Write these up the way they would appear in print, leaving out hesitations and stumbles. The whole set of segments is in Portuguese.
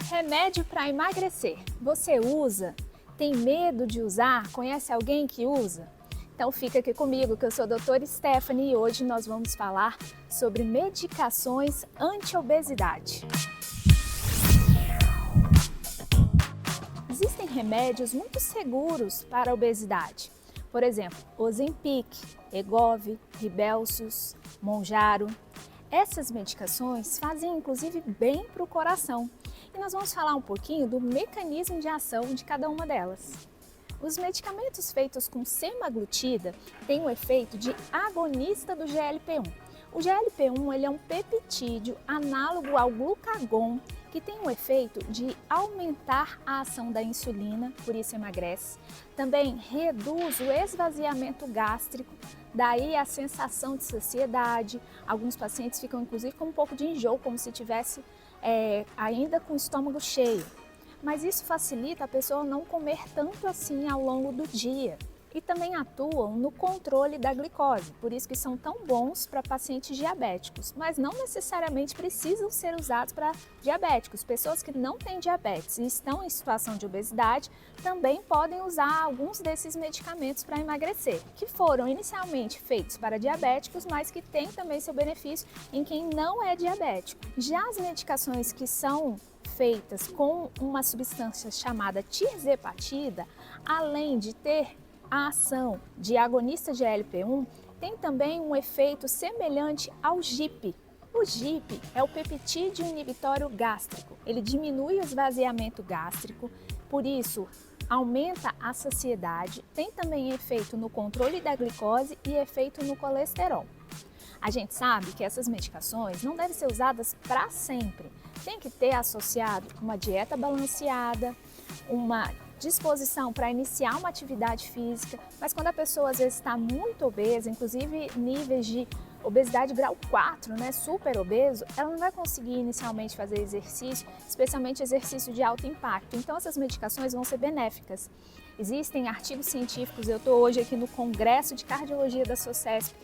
Remédio para emagrecer. Você usa? Tem medo de usar? Conhece alguém que usa? Então fica aqui comigo que eu sou a doutora Stephanie e hoje nós vamos falar sobre medicações anti-obesidade. Existem remédios muito seguros para a obesidade. Por exemplo, Ozempic, Wegovy, Rybelsus, Mounjaro. Essas medicações fazem inclusive bem para o coração. E nós vamos falar um pouquinho do mecanismo de ação de cada uma delas. Os medicamentos feitos com semaglutida têm o efeito de agonista do GLP-1. O GLP-1 ele é um peptídeo análogo ao glucagon que tem o efeito de aumentar a ação da insulina, por isso emagrece. Também reduz o esvaziamento gástrico, daí a sensação de saciedade. Alguns pacientes ficam inclusive com um pouco de enjoo, como se tivesse ainda com o estômago cheio. Mas isso facilita a pessoa não comer tanto assim ao longo do dia. E também atuam no controle da glicose, por isso que são tão bons para pacientes diabéticos, mas não necessariamente precisam ser usados para diabéticos. Pessoas que não têm diabetes e estão em situação de obesidade também podem usar alguns desses medicamentos para emagrecer, que foram inicialmente feitos para diabéticos, mas que têm também seu benefício em quem não é diabético. Já as medicações que são feitas com uma substância chamada tirzepatida, além de ter a ação de agonista de GLP-1, tem também um efeito semelhante ao GIP. O GIP é o peptídeo inibitório gástrico. Ele diminui o esvaziamento gástrico, por isso aumenta a saciedade, tem também efeito no controle da glicose e efeito no colesterol. A gente sabe que essas medicações não devem ser usadas para sempre. Tem que ter associado uma dieta balanceada, uma disposição para iniciar uma atividade física, mas quando a pessoa às vezes está muito obesa, inclusive níveis de obesidade grau 4, super obeso, ela não vai conseguir inicialmente fazer exercício, especialmente exercício de alto impacto. Então essas medicações vão ser benéficas. Existem artigos científicos, eu estou hoje aqui no Congresso de Cardiologia da SOCESP,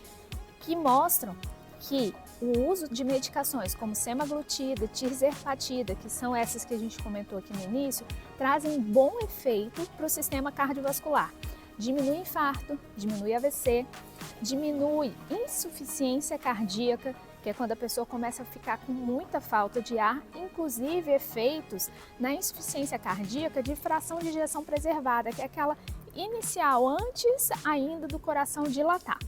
que mostram que o uso de medicações como semaglutida, tirzepatida, que são essas que a gente comentou aqui no início, trazem bom efeito para o sistema cardiovascular. Diminui infarto, diminui AVC, diminui insuficiência cardíaca, que é quando a pessoa começa a ficar com muita falta de ar, inclusive efeitos na insuficiência cardíaca de fração de ejeção preservada, que é aquela inicial antes ainda do coração dilatar.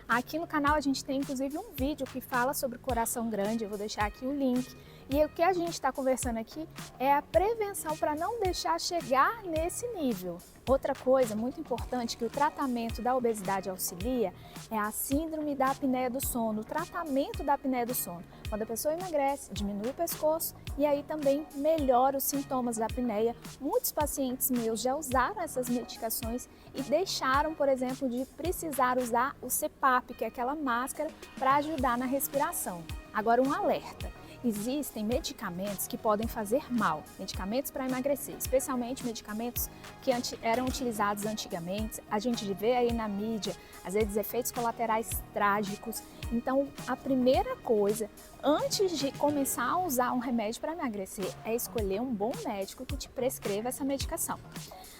Aqui no canal a gente tem inclusive um vídeo que fala sobre coração grande, eu vou deixar aqui o link. E o que a gente está conversando aqui é a prevenção para não deixar chegar nesse nível. Outra coisa muito importante que o tratamento da obesidade auxilia é a síndrome da apneia do sono, o tratamento da apneia do sono. Quando a pessoa emagrece, diminui o pescoço e aí também melhora os sintomas da apneia. Muitos pacientes meus já usaram essas medicações e deixaram, por exemplo, de precisar usar o CPAP, que é aquela máscara para ajudar na respiração. Agora um alerta. Existem medicamentos que podem fazer mal, medicamentos para emagrecer, especialmente medicamentos que eram utilizados antigamente. A gente vê aí na mídia, às vezes, efeitos colaterais trágicos. Então, a primeira coisa, antes de começar a usar um remédio para emagrecer, é escolher um bom médico que te prescreva essa medicação.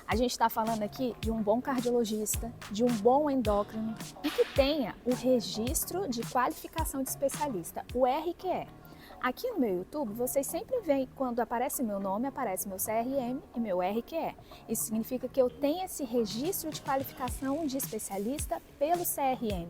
A gente está falando aqui de um bom cardiologista, de um bom endócrino e que tenha o registro de qualificação de especialista, o RQE. Aqui no meu YouTube, vocês sempre veem, quando aparece meu nome, aparece meu CRM e meu RQE. Isso significa que eu tenho esse registro de qualificação de especialista pelo CRM.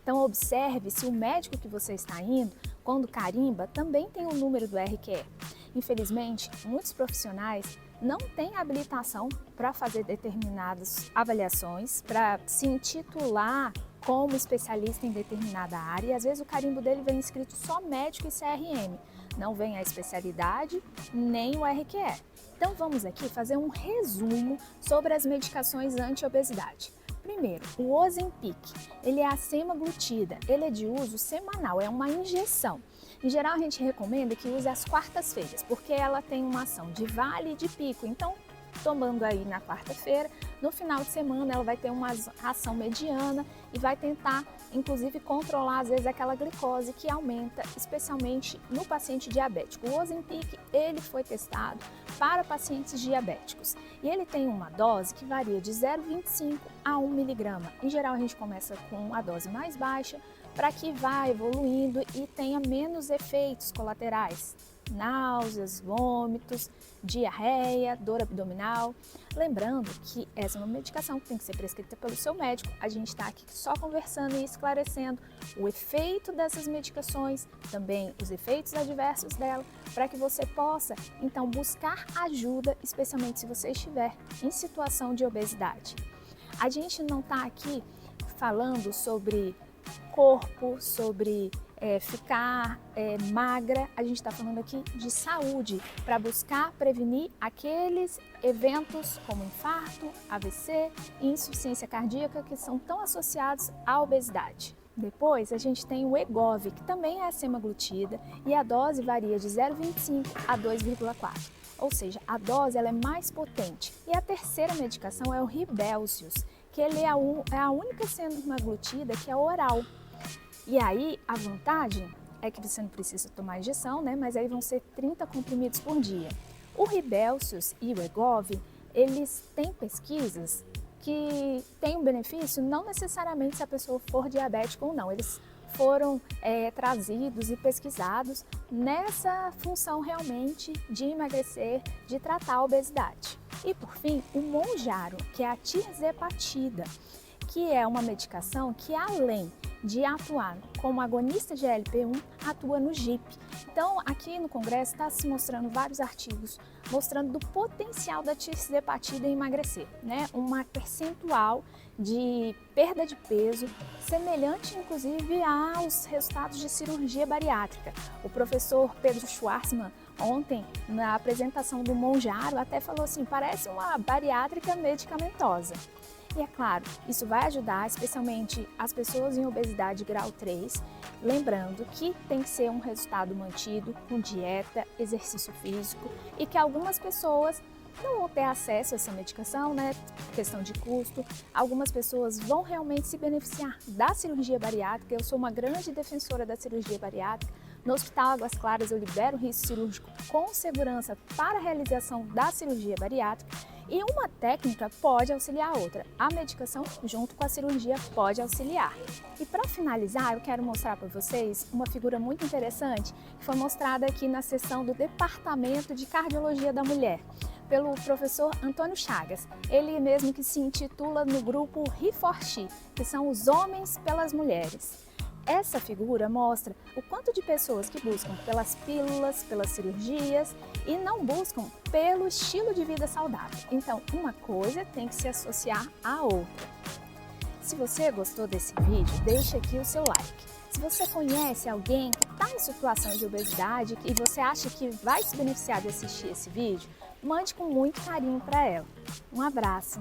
Então observe se o médico que você está indo, quando carimba, também tem o número do RQE. Infelizmente, muitos profissionais não têm habilitação para fazer determinadas avaliações, para se intitular como especialista em determinada área, e às vezes o carimbo dele vem escrito só médico e CRM, não vem a especialidade nem o RQE. Então vamos aqui fazer um resumo sobre as medicações anti-obesidade. Primeiro, o Ozempic, ele é a semaglutida, ele é de uso semanal, é uma injeção. Em geral a gente recomenda que use às quartas-feiras, porque ela tem uma ação de vale e de pico, então tomando aí na quarta-feira, No final de semana ela vai ter uma ração mediana e vai tentar, inclusive, controlar às vezes aquela glicose que aumenta, especialmente no paciente diabético. O Ozempic, ele foi testado para pacientes diabéticos e ele tem uma dose que varia de 0,25 a 1 miligrama. Em geral, a gente começa com a dose mais baixa para que vá evoluindo e tenha menos efeitos colaterais, náuseas, vômitos, diarreia, dor abdominal. Lembrando que essa é uma medicação que tem que ser prescrita pelo seu médico. A gente está aqui só conversando e esclarecendo o efeito dessas medicações, também os efeitos adversos dela, para que você possa, então, buscar ajuda, especialmente se você estiver em situação de obesidade. A gente não está aqui falando sobre corpo, sobre ficar magra, a gente está falando aqui de saúde, para buscar prevenir aqueles eventos como infarto, AVC e insuficiência cardíaca que são tão associados à obesidade. Depois a gente tem o Wegovy, que também é semaglutida e a dose varia de 0,25 a 2,4. Ou seja, a dose ela é mais potente. E a terceira medicação é o Rybelsus, que ele é a única semaglutida que é oral. E aí, a vantagem é que você não precisa tomar injeção, né? Mas aí vão ser 30 comprimidos por dia. O Rybelsus e o Wegovy, eles têm pesquisas que têm um benefício não necessariamente se a pessoa for diabética ou não. Eles foram trazidos e pesquisados nessa função realmente de emagrecer, de tratar a obesidade. E por fim, o Mounjaro, que é a tirzepatida, que é uma medicação que além de atuar como agonista de GLP-1, atua no GIP. Então, aqui no Congresso está se mostrando vários artigos mostrando do potencial da tirzepatida em emagrecer, né? Uma percentual de perda de peso semelhante, inclusive, aos resultados de cirurgia bariátrica. O professor Pedro Schwartzman, ontem, na apresentação do Mounjaro, até falou assim, parece uma bariátrica medicamentosa. E é claro, isso vai ajudar especialmente as pessoas em obesidade grau 3, lembrando que tem que ser um resultado mantido com dieta, exercício físico e que algumas pessoas não vão ter acesso a essa medicação, né? Questão de custo. Algumas pessoas vão realmente se beneficiar da cirurgia bariátrica. Eu sou uma grande defensora da cirurgia bariátrica. No Hospital Águas Claras eu libero o risco cirúrgico com segurança para a realização da cirurgia bariátrica. E uma técnica pode auxiliar a outra. A medicação, junto com a cirurgia, pode auxiliar. E para finalizar, eu quero mostrar para vocês uma figura muito interessante que foi mostrada aqui na sessão do Departamento de Cardiologia da Mulher, pelo professor Antônio Chagas. Ele mesmo que se intitula no grupo He4She, que são os homens pelas mulheres. Essa figura mostra o quanto de pessoas que buscam pelas pílulas, pelas cirurgias e não buscam pelo estilo de vida saudável. Então, uma coisa tem que se associar à outra. Se você gostou desse vídeo, deixe aqui o seu like. Se você conhece alguém que está em situação de obesidade e você acha que vai se beneficiar de assistir esse vídeo, mande com muito carinho para ela. Um abraço!